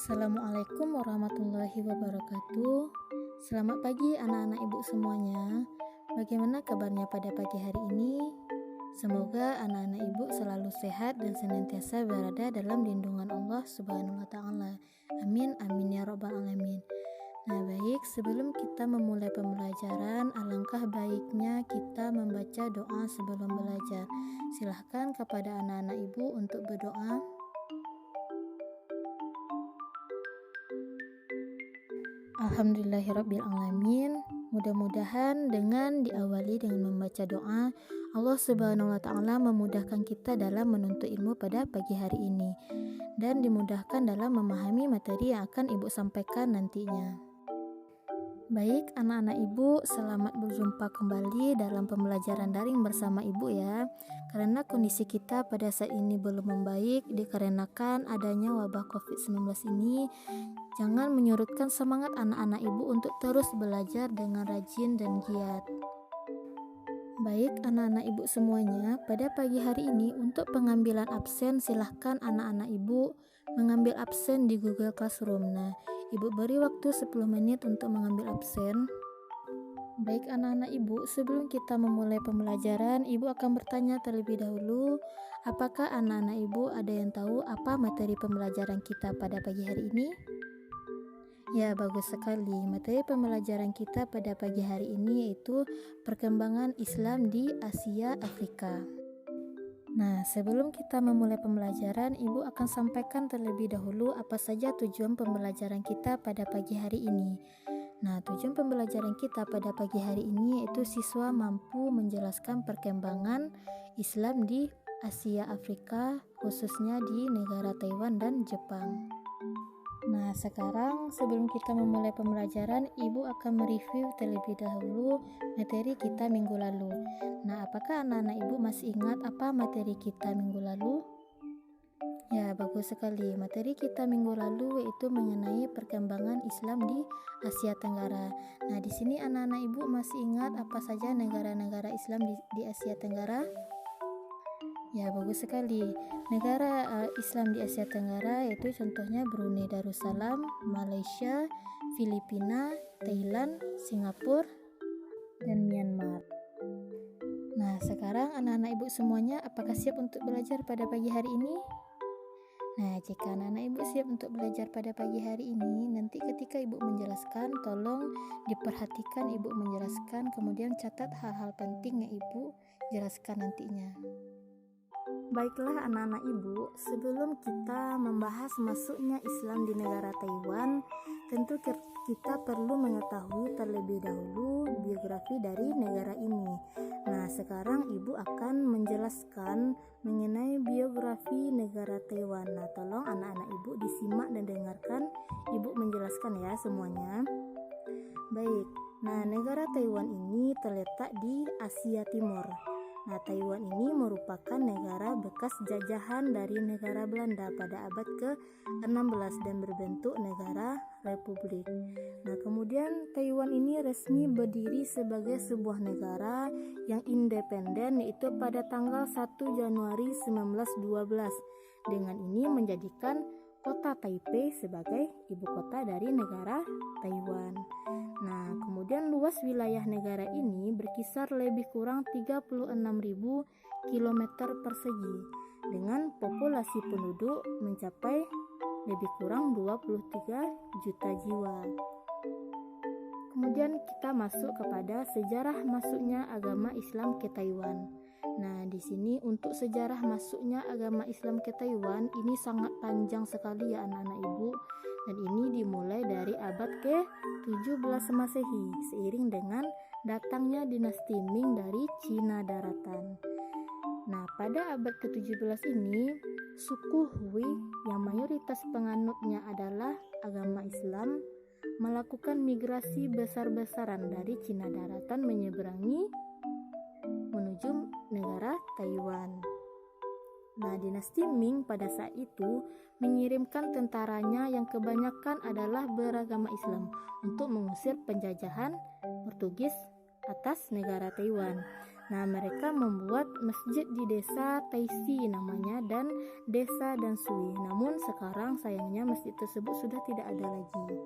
Assalamualaikum warahmatullahi wabarakatuh. Selamat pagi anak-anak ibu semuanya. Bagaimana kabarnya pada pagi hari ini? Semoga anak-anak ibu selalu sehat dan senantiasa berada dalam lindungan Allah Subhanahu wa taala. Amin amin ya rabbal alamin. Nah, baik, sebelum kita memulai pembelajaran, alangkah baiknya kita membaca doa sebelum belajar. Silahkan kepada anak-anak ibu untuk berdoa. Alhamdulillahirrabbilalamin. Mudah-mudahan dengan diawali dengan membaca doa, Allah Subhanahu wa taala memudahkan kita dalam menuntut ilmu pada pagi hari ini dan dimudahkan dalam memahami materi yang akan ibu sampaikan nantinya. Baik anak-anak ibu, selamat berjumpa kembali dalam pembelajaran daring bersama ibu ya. Karena kondisi kita pada saat ini belum membaik dikarenakan adanya wabah COVID-19 ini, jangan menyurutkan semangat anak-anak ibu untuk terus belajar dengan rajin dan giat. Baik anak-anak ibu semuanya, pada pagi hari ini untuk pengambilan absen silahkan anak-anak ibu mengambil absen di Google Classroom. Nah, ibu beri waktu 10 menit untuk mengambil absen. Baik anak-anak ibu, sebelum kita memulai pembelajaran, ibu akan bertanya terlebih dahulu, apakah anak-anak ibu ada yang tahu apa materi pembelajaran kita pada pagi hari ini? Ya, bagus sekali. Materi pembelajaran kita pada pagi hari ini yaitu perkembangan Islam di Asia Afrika. Nah, sebelum kita memulai pembelajaran, ibu akan sampaikan terlebih dahulu apa saja tujuan pembelajaran kita pada pagi hari ini. Nah, tujuan pembelajaran kita pada pagi hari ini yaitu siswa mampu menjelaskan perkembangan Islam di Asia Afrika, khususnya di negara Taiwan dan Jepang. Nah, sekarang sebelum kita memulai pembelajaran, ibu akan mereview terlebih dahulu materi kita minggu lalu. Nah, apakah anak-anak ibu masih ingat apa materi kita minggu lalu? Ya, bagus sekali. Materi kita minggu lalu yaitu mengenai perkembangan Islam di Asia Tenggara. Nah, di sini anak-anak ibu masih ingat apa saja negara-negara Islam di Asia Tenggara? Ya, bagus sekali. Negara Islam di Asia Tenggara yaitu contohnya Brunei Darussalam, Malaysia, Filipina, Thailand, Singapura, dan Myanmar. Nah, sekarang anak-anak ibu semuanya apakah siap untuk belajar pada pagi hari ini? Nah, jika anak-anak ibu siap untuk belajar pada pagi hari ini, nanti ketika ibu menjelaskan, tolong diperhatikan ibu menjelaskan, kemudian catat hal-hal penting yang ibu jelaskan nantinya. Baiklah anak-anak ibu, sebelum kita membahas masuknya Islam di negara Taiwan, tentu kita perlu mengetahui terlebih dahulu biografi dari negara ini. Nah, sekarang ibu akan menjelaskan mengenai biografi negara Taiwan. Nah, tolong anak-anak ibu disimak dan dengarkan ibu menjelaskan ya semuanya. Baik, nah negara Taiwan ini terletak di Asia Timur. Nah, Taiwan ini merupakan negara bekas jajahan dari negara Belanda pada abad ke-16 dan berbentuk negara republik. Nah, kemudian Taiwan ini resmi berdiri sebagai sebuah negara yang independen yaitu pada tanggal 1 Januari 1912. Dengan ini menjadikan kota Taipei sebagai ibu kota dari negara Taiwan. Nah, kemudian luas wilayah negara ini berkisar lebih kurang 36.000 km persegi dengan populasi penduduk mencapai lebih kurang 23 juta jiwa. Kemudian kita masuk kepada sejarah masuknya agama Islam ke Taiwan. Nah, di sini untuk sejarah masuknya agama Islam ke Taiwan ini sangat panjang sekali ya anak-anak ibu, dan ini dimulai dari abad ke-17 Masehi seiring dengan datangnya dinasti Ming dari Cina Daratan. Nah, pada abad ke-17 ini suku Hui yang mayoritas penganutnya adalah agama Islam melakukan migrasi besar-besaran dari Cina Daratan menyeberangi menuju negara Taiwan. Nah, dinasti Ming pada saat itu mengirimkan tentaranya yang kebanyakan adalah beragama Islam untuk mengusir penjajahan Portugis atas negara Taiwan. Nah, mereka membuat masjid di desa Taisi namanya dan desa Danshui. Namun sekarang sayangnya masjid tersebut sudah tidak ada lagi.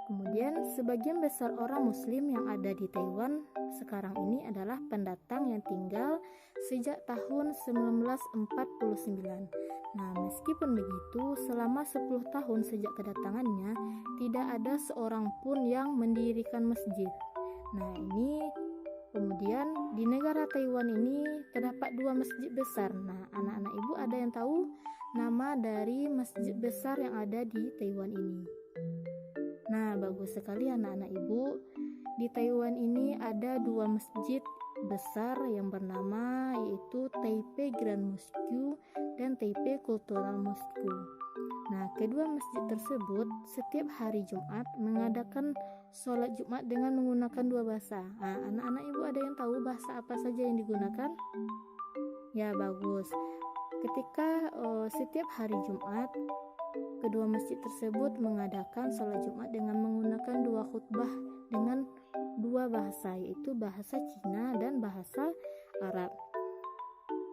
Kemudian sebagian besar orang muslim yang ada di Taiwan sekarang ini adalah pendatang yang tinggal sejak tahun 1949. Nah, meskipun begitu, selama 10 tahun sejak kedatangannya, tidak ada seorang pun yang mendirikan masjid. Nah, ini kemudian di negara Taiwan ini terdapat 2 masjid besar. Nah, anak-anak ibu ada yang tahu nama dari masjid besar yang ada di Taiwan ini? Nah, bagus sekali anak-anak ibu. Di Taiwan ini ada 2 masjid besar yang bernama yaitu Taipei Grand Mosque dan Taipei Cultural Mosque. Nah, kedua masjid tersebut setiap hari Jumat mengadakan sholat Jumat dengan menggunakan 2 bahasa. Nah, anak-anak ibu ada yang tahu bahasa apa saja yang digunakan? Ya, bagus. Ketika setiap hari Jumat, kedua masjid tersebut mengadakan sholat Jumat dengan menggunakan 2 khutbah dengan 2 bahasa, yaitu bahasa Cina dan bahasa Arab.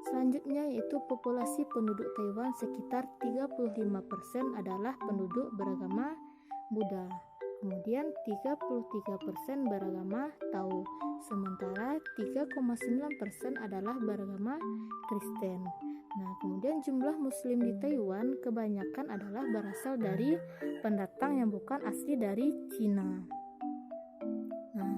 Selanjutnya yaitu populasi penduduk Taiwan sekitar 35% adalah penduduk beragama Buddha. Kemudian 33% beragama Tao, sementara 3,9% adalah beragama Kristen. Nah, kemudian jumlah muslim di Taiwan kebanyakan adalah berasal dari pendatang yang bukan asli dari Cina. Nah,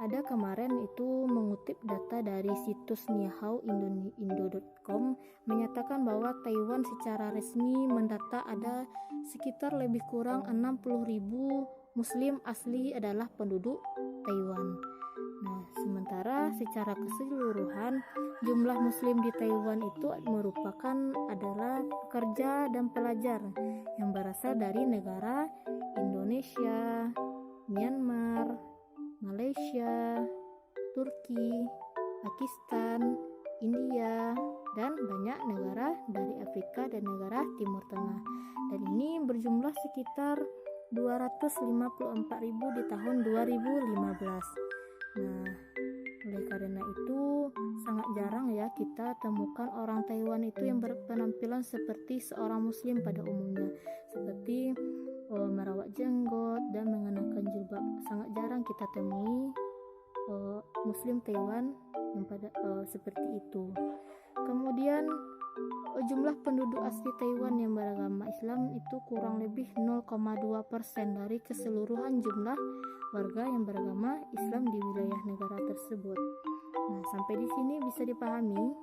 ada kemarin itu mengutip data dari situs nihao.indo.com menyatakan bahwa Taiwan secara resmi mendata ada sekitar lebih kurang 60.000 muslim asli adalah penduduk Taiwan. Nah, sementara secara keseluruhan jumlah muslim di Taiwan itu merupakan adalah pekerja dan pelajar yang berasal dari negara Indonesia, Myanmar, Malaysia, Turki, Pakistan, India, dan banyak negara dari Afrika dan negara Timur Tengah. Dan ini berjumlah sekitar 254.000 di tahun 2015. Nah, oleh karena itu sangat jarang ya kita temukan orang Taiwan itu yang berpenampilan seperti seorang muslim pada umumnya, seperti merawat jenggot dan mengenakan jilbab. Sangat jarang kita temui muslim Taiwan yang pada seperti itu. Kemudian jumlah penduduk asli Taiwan yang beragama Islam itu kurang lebih 0,2% dari keseluruhan jumlah warga yang beragama Islam di wilayah negara tersebut. Nah, sampai di sini bisa dipahami.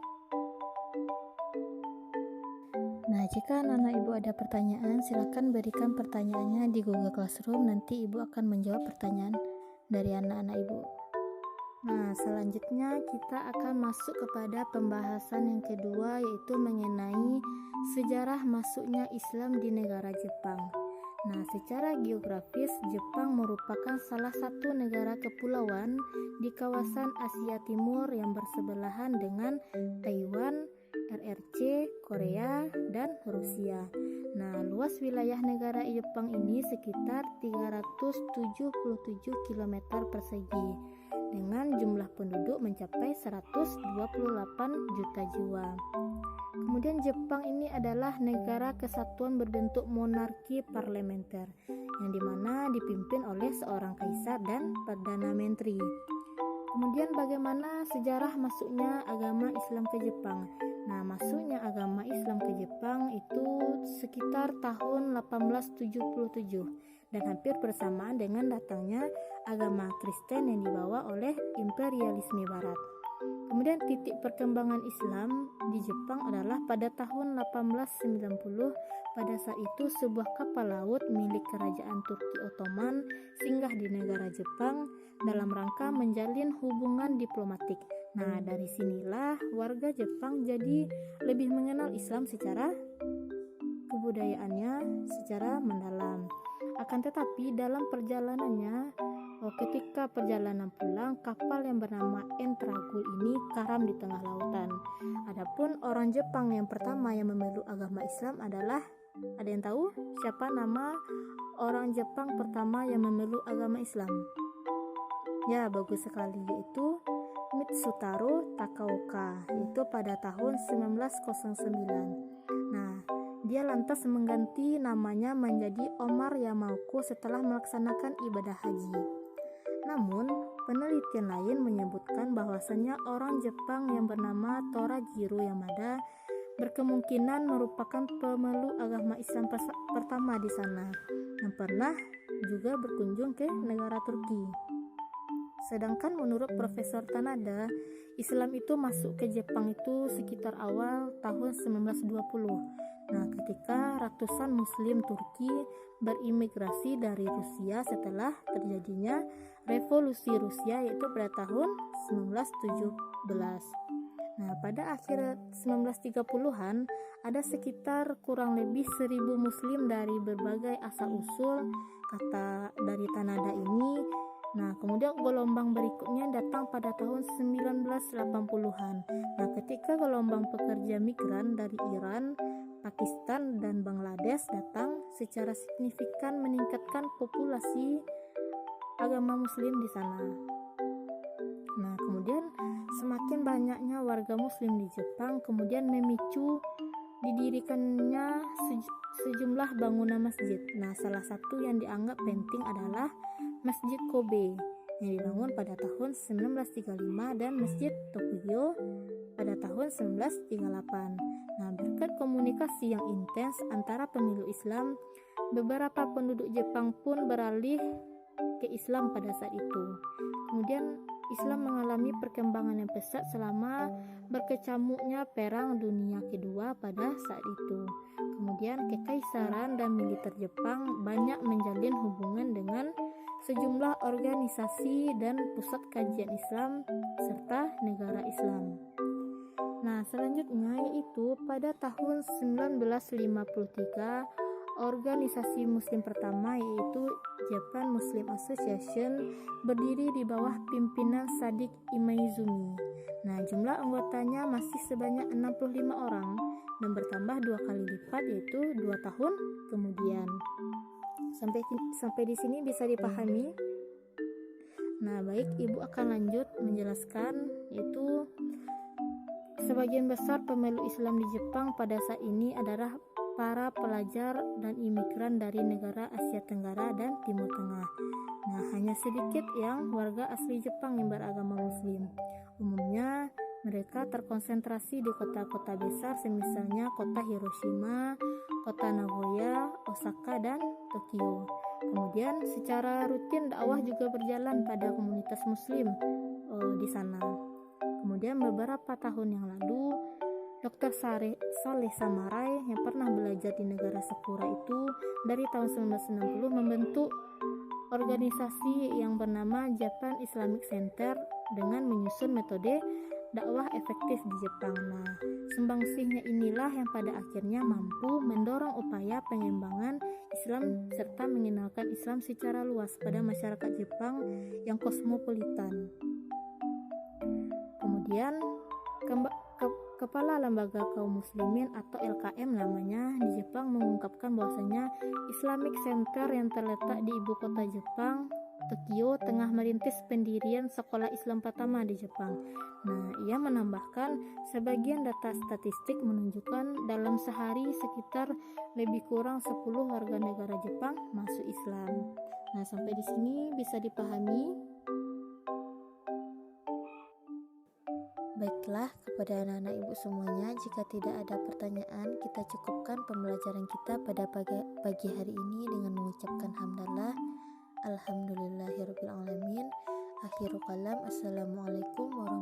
Nah, jika anak-anak ibu ada pertanyaan, silakan berikan pertanyaannya di Google Classroom. Nanti ibu akan menjawab pertanyaan dari anak-anak ibu. Nah, selanjutnya kita akan masuk kepada pembahasan yang kedua, yaitu mengenai sejarah masuknya Islam di negara Jepang. Nah, secara geografis, Jepang merupakan salah satu negara kepulauan di kawasan Asia Timur yang bersebelahan dengan Taiwan, RRC, Korea, dan Rusia. Nah, luas wilayah negara Jepang ini sekitar 377 km persegi dengan jumlah penduduk mencapai 128 juta jiwa. Kemudian Jepang ini adalah negara kesatuan berbentuk monarki parlementer yang dimana dipimpin oleh seorang kaisar dan perdana menteri. Kemudian bagaimana sejarah masuknya agama Islam ke Jepang? Nah, masuknya agama Islam ke Jepang itu sekitar tahun 1877 dan hampir bersamaan dengan datangnya agama Kristen yang dibawa oleh imperialisme Barat. Kemudian titik perkembangan Islam di Jepang adalah pada tahun 1890. Pada saat itu sebuah kapal laut milik kerajaan Turki Ottoman singgah di negara Jepang dalam rangka menjalin hubungan diplomatik. Nah, dari sinilah warga Jepang jadi lebih mengenal Islam secara kebudayaannya secara mendalam. Akan tetapi dalam perjalanannya, ketika perjalanan pulang, kapal yang bernama Entragul ini karam di tengah lautan. Adapun orang Jepang yang pertama yang memeluk agama Islam adalah, ada yang tahu siapa nama orang Jepang pertama yang memeluk agama Islam? Ya, bagus sekali, yaitu Mitsutaro Takaoka, yaitu pada tahun 1909. Nah, dia lantas mengganti namanya menjadi Omar Yamaoka setelah melaksanakan ibadah haji. Namun, penelitian lain menyebutkan bahwasannya orang Jepang yang bernama Torajiro Yamada berkemungkinan merupakan pemeluk agama Islam pertama di sana yang pernah juga berkunjung ke negara Turki. Sedangkan menurut Profesor Tanada, Islam itu masuk ke Jepang itu sekitar awal tahun 1920. Nah, ketika ratusan Muslim Turki berimigrasi dari Rusia setelah terjadinya Revolusi Rusia, yaitu pada tahun 1917. Nah, pada akhir 1930-an ada sekitar kurang lebih 1.000 Muslim dari berbagai asal-usul kata dari Tanada ini. Nah, kemudian gelombang berikutnya datang pada tahun 1980-an. Nah, ketika gelombang pekerja migran dari Iran, Pakistan, dan Bangladesh datang secara signifikan meningkatkan populasi agama Muslim di sana. Nah, kemudian semakin banyaknya warga Muslim di Jepang kemudian memicu didirikannya sejumlah bangunan masjid. Nah, salah satu yang dianggap penting adalah Masjid Kobe yang dibangun pada tahun 1935 dan Masjid Tokyo pada tahun 1938. Nah, berkat komunikasi yang intens antara pemeluk Islam, beberapa penduduk Jepang pun beralih ke Islam pada saat itu. Kemudian Islam mengalami perkembangan yang pesat selama berkecamuknya Perang Dunia Kedua pada saat itu. Kemudian kekaisaran dan militer Jepang banyak menjalin hubungan dengan sejumlah organisasi dan pusat kajian Islam serta negara Islam. Nah, selanjutnya yaitu pada tahun 1953 organisasi Muslim pertama yaitu Japan Muslim Association berdiri di bawah pimpinan Sadiq Imaizumi. Nah, jumlah anggotanya masih sebanyak 65 orang dan bertambah 2 kali lipat yaitu 2 tahun kemudian. Sampai di sini bisa dipahami? Nah, baik, Ibu akan lanjut menjelaskan yaitu sebagian besar pemeluk Islam di Jepang pada saat ini adalah para pelajar dan imigran dari negara Asia Tenggara dan Timur Tengah. Nah, hanya sedikit yang warga asli Jepang yang beragama Muslim. Umumnya mereka terkonsentrasi di kota-kota besar semisalnya kota Hiroshima, kota Nagoya, Osaka, dan Tokyo. Kemudian secara rutin dakwah juga berjalan pada komunitas Muslim di sana. Kemudian beberapa tahun yang lalu, Dr. Saleh Samarai yang pernah belajar di negara Sakura itu dari tahun 1960 membentuk organisasi yang bernama Japan Islamic Center dengan menyusun metode dakwah efektif di Jepang. Nah, sumbangsihnya inilah yang pada akhirnya mampu mendorong upaya pengembangan Islam serta mengenalkan Islam secara luas pada masyarakat Jepang yang kosmopolitan. Kemudian Kepala Lembaga Kaum Muslimin atau LKM namanya di Jepang mengungkapkan bahwasanya Islamic Center yang terletak di ibu kota Jepang, Tokyo, tengah merintis pendirian sekolah Islam pertama di Jepang. Nah, ia menambahkan sebagian data statistik menunjukkan dalam sehari sekitar lebih kurang 10 warga negara Jepang masuk Islam. Nah, sampai di sini bisa dipahami? Baiklah, kepada anak-anak ibu semuanya, jika tidak ada pertanyaan, kita cukupkan pembelajaran kita pada pagi hari ini dengan mengucapkan hamdalah. Alhamdulillahirrabbilalamin. Akhirul kalam. Assalamualaikum warahmatullahi wabarakatuh.